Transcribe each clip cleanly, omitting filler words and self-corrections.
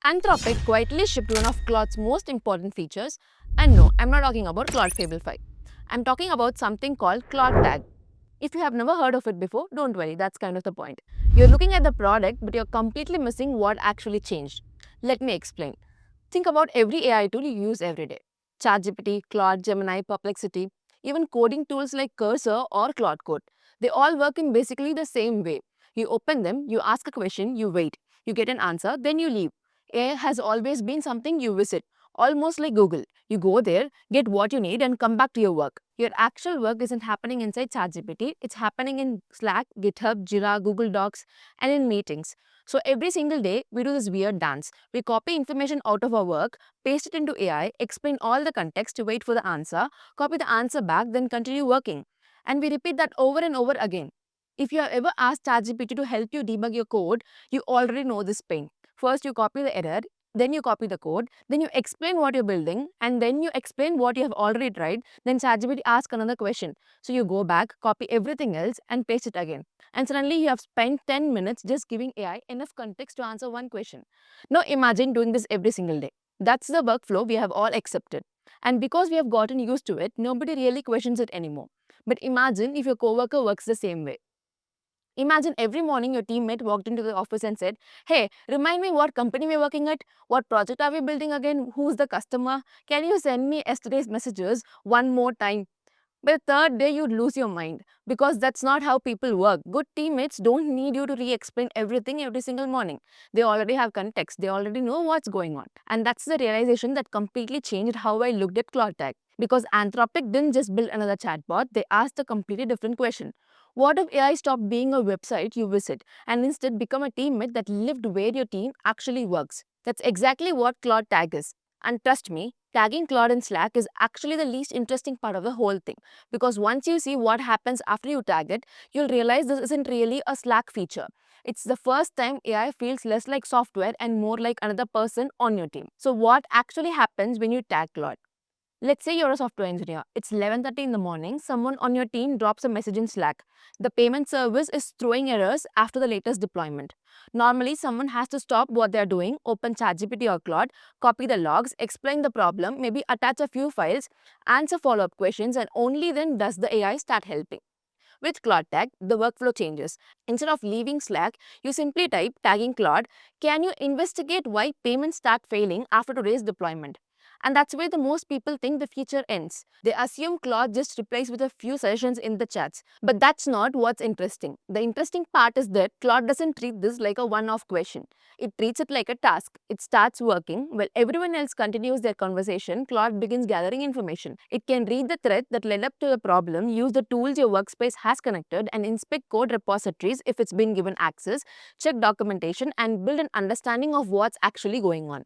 Anthropic quietly shipped one of Claude's most important features. And no, I'm not talking about Claude Fable 5. I'm talking about something called Claude Tag. If you have never heard of it before, don't worry, that's kind of the point. You're looking at the product, but you're completely missing what actually changed. Let me explain. Think about every AI tool you use every day. ChatGPT, Claude, Gemini, Perplexity, even coding tools like Cursor or Claude Code. They all work in basically the same way. You open them, you ask a question, you wait. You get an answer, then you leave. AI has always been something you visit, almost like Google. You go there, get what you need, and come back to your work. Your actual work isn't happening inside ChatGPT, it's happening in Slack, GitHub, Jira, Google Docs, and in meetings. So every single day, we do this weird dance. We copy information out of our work, paste it into AI, explain all the context, wait for the answer, copy the answer back, then continue working. And we repeat that over and over again. If you have ever asked ChatGPT to help you debug your code, you already know this pain. First, you copy the error, then you copy the code, then you explain what you're building, and then you explain what you have already tried. Then ChatGPT asks another question. So you go back, copy everything else, and paste it again. And suddenly you have spent 10 minutes just giving AI enough context to answer one question. Now imagine doing this every single day. That's the workflow we have all accepted. And because we have gotten used to it, nobody really questions it anymore. But imagine if your coworker works the same way. Imagine every morning your teammate walked into the office and said, "Hey, remind me what company we're working at, what project are we building again, who's the customer, can you send me yesterday's messages one more time?" By the third day, you'd lose your mind because that's not how people work. Good teammates don't need you to re explain everything every single morning. They already have context, they already know what's going on. And that's the realization that completely changed how I looked at Claude Tag. Because Anthropic didn't just build another chatbot, they asked a completely different question. What if AI stopped being a website you visit and instead become a teammate that lived where your team actually works? That's exactly what Claude Tag is. And trust me, tagging Claude in Slack is actually the least interesting part of the whole thing. Because once you see what happens after you tag it, you'll realize this isn't really a Slack feature. It's the first time AI feels less like software and more like another person on your team. So what actually happens when you tag Claude? Let's say you're a software engineer. It's 11:30 in the morning. Someone on your team drops a message in Slack. The payment service is throwing errors after the latest deployment. Normally, someone has to stop what they're doing, open ChatGPT or Claude, copy the logs, explain the problem, maybe attach a few files, answer follow-up questions, and only then does the AI start helping. With Claude Tag, the workflow changes. Instead of leaving Slack, you simply type tagging Claude, "Can you investigate why payments start failing after today's deployment?" And that's where the most people think the feature ends. They assume Claude just replies with a few suggestions in the chats. But that's not what's interesting. The interesting part is that Claude doesn't treat this like a one-off question. It treats it like a task. It starts working. While everyone else continues their conversation, Claude begins gathering information. It can read the thread that led up to the problem, use the tools your workspace has connected, and inspect code repositories if it's been given access, check documentation, and build an understanding of what's actually going on.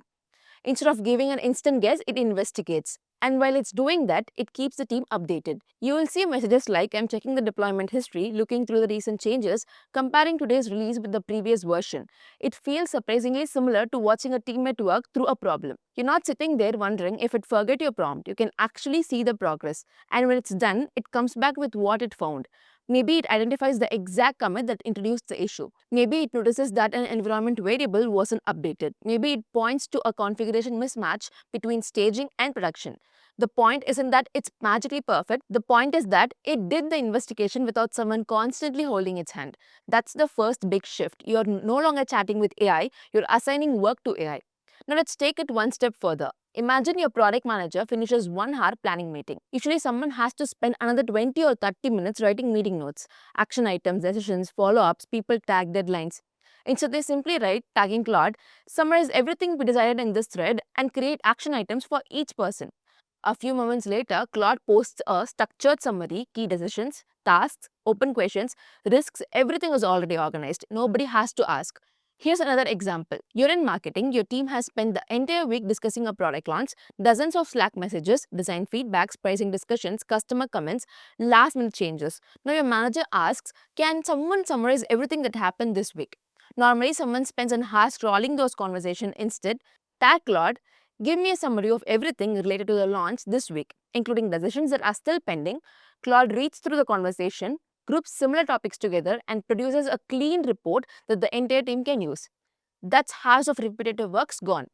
Instead of giving an instant guess, it investigates. And while it's doing that, it keeps the team updated. You will see messages like, "I'm checking the deployment history, looking through the recent changes, comparing today's release with the previous version." It feels surprisingly similar to watching a teammate work through a problem. You're not sitting there wondering if it forgot your prompt. You can actually see the progress. And when it's done, it comes back with what it found. Maybe it identifies the exact commit that introduced the issue. Maybe it notices that an environment variable wasn't updated. Maybe it points to a configuration mismatch between staging and production. The point isn't that it's magically perfect. The point is that it did the investigation without someone constantly holding its hand. That's the first big shift. You're no longer chatting with AI, you're assigning work to AI. Now let's take it one step further. Imagine your product manager finishes 1 hour planning meeting. Usually someone has to spend another 20 or 30 minutes writing meeting notes, action items, decisions, follow-ups, people tag, deadlines. Instead, they simply write, tagging Claude, summarize everything we decided in this thread, and create action items for each person. A few moments later, Claude posts a structured summary, key decisions, tasks, open questions, risks, everything is already organized. Nobody has to ask. Here's another example. You're in marketing, your team has spent the entire week discussing a product launch, dozens of Slack messages, design feedbacks, pricing discussions, customer comments, last minute changes. Now your manager asks, "Can someone summarize everything that happened this week?" Normally, someone spends an hour scrolling those conversations. Instead, tag Claude, "Give me a summary of everything related to the launch this week, including decisions that are still pending." Claude reads through the conversation, groups similar topics together, and produces a clean report that the entire team can use. That's hours of repetitive works gone.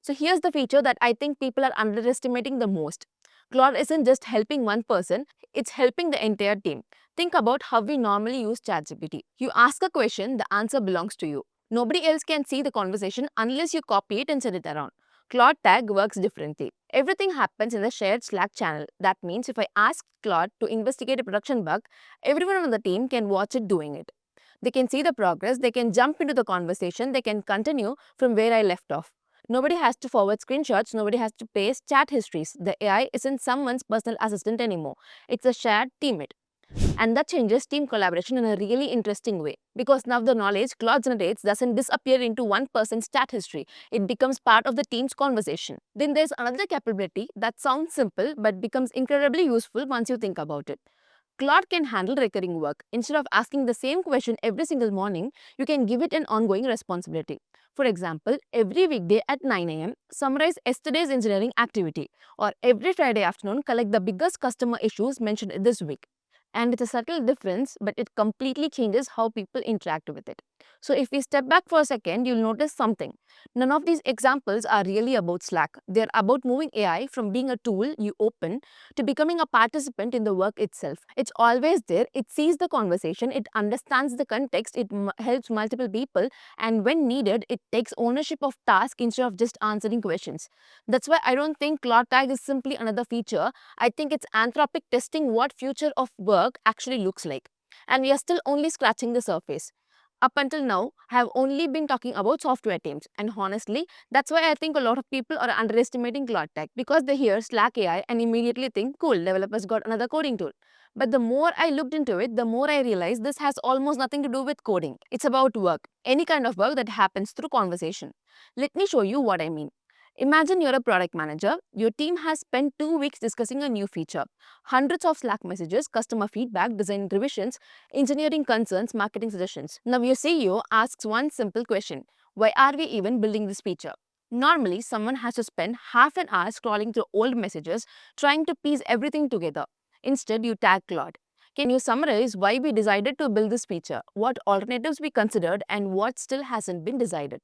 So here's the feature that I think people are underestimating the most. Claude isn't just helping one person, it's helping the entire team. Think about how we normally use ChatGPT. You ask a question, the answer belongs to you. Nobody else can see the conversation unless you copy it and send it around. Claude Tag works differently. Everything happens in the shared Slack channel. That means if I ask Claude to investigate a production bug, everyone on the team can watch it doing it. They can see the progress, they can jump into the conversation, they can continue from where I left off. Nobody has to forward screenshots, nobody has to paste chat histories. The AI isn't someone's personal assistant anymore. It's a shared teammate. And that changes team collaboration in a really interesting way. Because now the knowledge Claude generates doesn't disappear into one person's chat history. It becomes part of the team's conversation. Then there's another capability that sounds simple but becomes incredibly useful once you think about it. Claude can handle recurring work. Instead of asking the same question every single morning, you can give it an ongoing responsibility. For example, every weekday at 9 a.m., summarize yesterday's engineering activity, or every Friday afternoon, collect the biggest customer issues mentioned this week. And it's a subtle difference, but it completely changes how people interact with it. So, if we step back for a second, you'll notice something. None of these examples are really about Slack. They're about moving AI from being a tool you open to becoming a participant in the work itself. It's always there, it sees the conversation, it understands the context, it helps multiple people, and when needed, it takes ownership of tasks instead of just answering questions. That's why I don't think Claude Tag is simply another feature. I think it's Anthropic testing what future of work actually looks like. And we are still only scratching the surface. Up until now, I have only been talking about software teams, and honestly, that's why I think a lot of people are underestimating Claude Tech because they hear Slack AI and immediately think, cool, developers got another coding tool. But the more I looked into it, the more I realized this has almost nothing to do with coding. It's about work, any kind of work that happens through conversation. Let me show you what I mean. Imagine you're a product manager. Your team has spent 2 weeks discussing a new feature. Hundreds of Slack messages, customer feedback, design revisions, engineering concerns, marketing suggestions. Now your CEO asks one simple question. Why are we even building this feature? Normally, someone has to spend half an hour scrolling through old messages, trying to piece everything together. Instead, you tag Claude. Can you summarize why we decided to build this feature, what alternatives we considered, and what still hasn't been decided?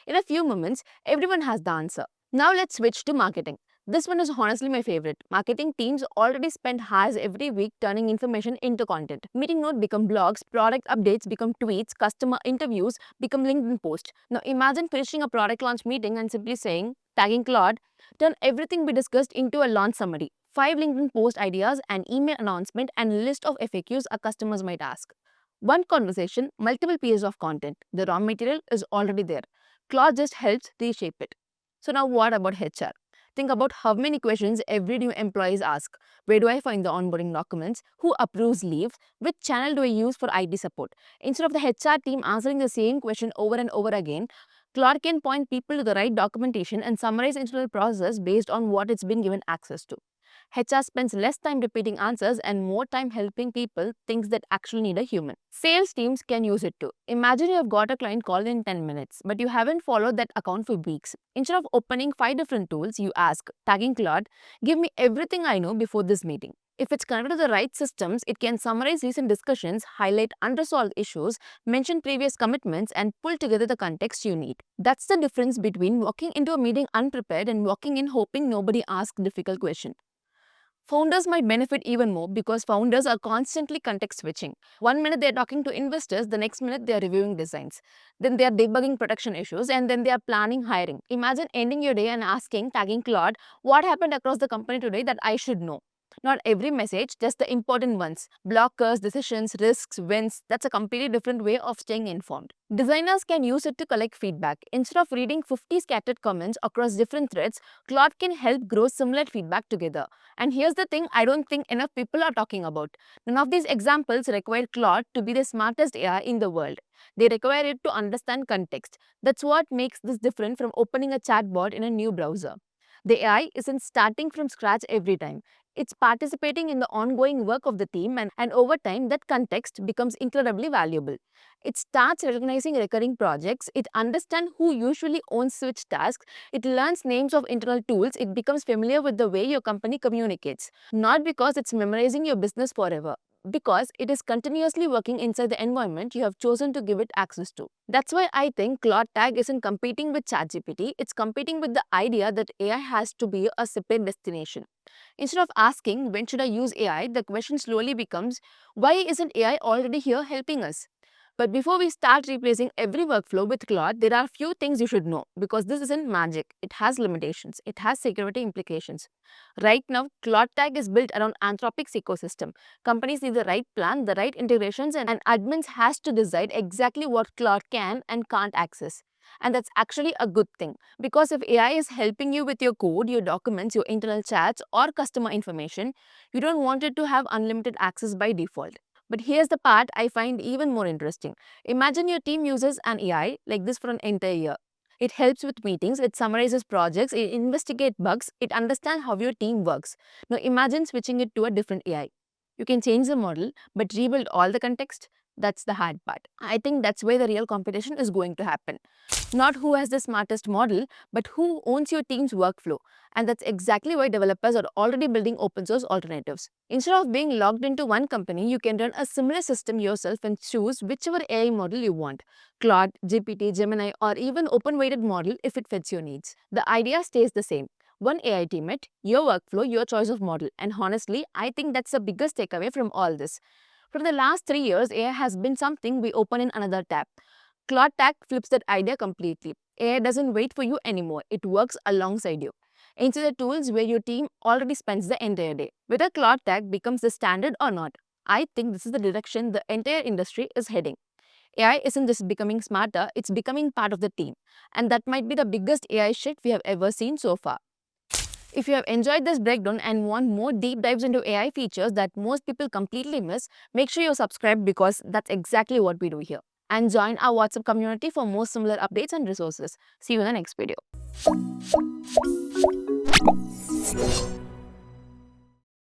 In a few moments, everyone has the answer. Now let's switch to marketing. This one is honestly my favorite. Marketing teams already spend hours every week turning information into content. Meeting notes become blogs, product updates become tweets, customer interviews become LinkedIn posts. Now imagine finishing a product launch meeting and simply saying, tagging Claude, turn everything we discussed into a launch summary. 5 LinkedIn post ideas, an email announcement, and a list of FAQs our customers might ask. One conversation, multiple pieces of content. The raw material is already there. Claude just helps reshape it. So now what about HR? Think about how many questions every new employees ask. Where do I find the onboarding documents? Who approves leave? Which channel do I use for IT support? Instead of the HR team answering the same question over and over again, Claude can point people to the right documentation and summarize internal process based on what it's been given access to. HR spends less time repeating answers and more time helping people things that actually need a human. Sales teams can use it too. Imagine you have got a client call in 10 minutes, but you haven't followed that account for weeks. Instead of opening 5 different tools, you ask, tagging Claude, give me everything I know before this meeting. If it's connected to the right systems, it can summarize recent discussions, highlight unresolved issues, mention previous commitments, and pull together the context you need. That's the difference between walking into a meeting unprepared and walking in hoping nobody asks difficult questions. Founders might benefit even more because founders are constantly context switching. One minute they are talking to investors, the next minute they are reviewing designs. Then they are debugging production issues, and then they are planning hiring. Imagine ending your day and asking, tagging Claude, what happened across the company today that I should know? Not every message, just the important ones. Blockers, decisions, risks, wins. That's a completely different way of staying informed. Designers can use it to collect feedback. Instead of reading 50 scattered comments across different threads, Claude can help grow similar feedback together. And here's the thing I don't think enough people are talking about. None of these examples require Claude to be the smartest AI in the world. They require it to understand context. That's what makes this different from opening a chatbot in a new browser. The AI isn't starting from scratch every time. It's participating in the ongoing work of the team, and over time, that context becomes incredibly valuable. It starts recognizing recurring projects, it understands who usually owns which tasks, it learns names of internal tools, it becomes familiar with the way your company communicates. Not because it's memorizing your business forever, because it is continuously working inside the environment you have chosen to give it access to. That's why I think Claude Tag isn't competing with ChatGPT, it's competing with the idea that AI has to be a separate destination. Instead of asking, when should I use AI, the question slowly becomes, why isn't AI already here helping us? But before we start replacing every workflow with Claude, there are a few things you should know because this isn't magic. It has limitations. It has security implications. Right now, Claude Tag is built around Anthropic's ecosystem. Companies need the right plan, the right integrations, and admins has to decide exactly what Claude can and can't access. And that's actually a good thing because if AI is helping you with your code, your documents, your internal chats, or customer information, you don't want it to have unlimited access by default. But here's the part I find even more interesting. Imagine your team uses an AI like this for an entire year. It helps with meetings, it summarizes projects, it investigates bugs, it understands how your team works. Now imagine switching it to a different AI. You can change the model, but rebuild all the context. That's the hard part. I think that's where the real competition is going to happen. Not who has the smartest model, but who owns your team's workflow. And that's exactly why developers are already building open source alternatives. Instead of being logged into one company, you can run a similar system yourself and choose whichever AI model you want. Claude, GPT, Gemini, or even open-weighted model if it fits your needs. The idea stays the same. One AI teammate, your workflow, your choice of model. And honestly, I think that's the biggest takeaway from all this. For the last 3 years, AI has been something we open in another tab. Claude Tag flips that idea completely. AI doesn't wait for you anymore, it works alongside you. Into the tools where your team already spends the entire day. Whether Claude Tag becomes the standard or not, I think this is the direction the entire industry is heading. AI isn't just becoming smarter, it's becoming part of the team. And that might be the biggest AI shift we have ever seen so far. If you have enjoyed this breakdown and want more deep dives into AI features that most people completely miss, make sure you're subscribed because that's exactly what we do here. And join our WhatsApp community for more similar updates and resources. See you in the next video.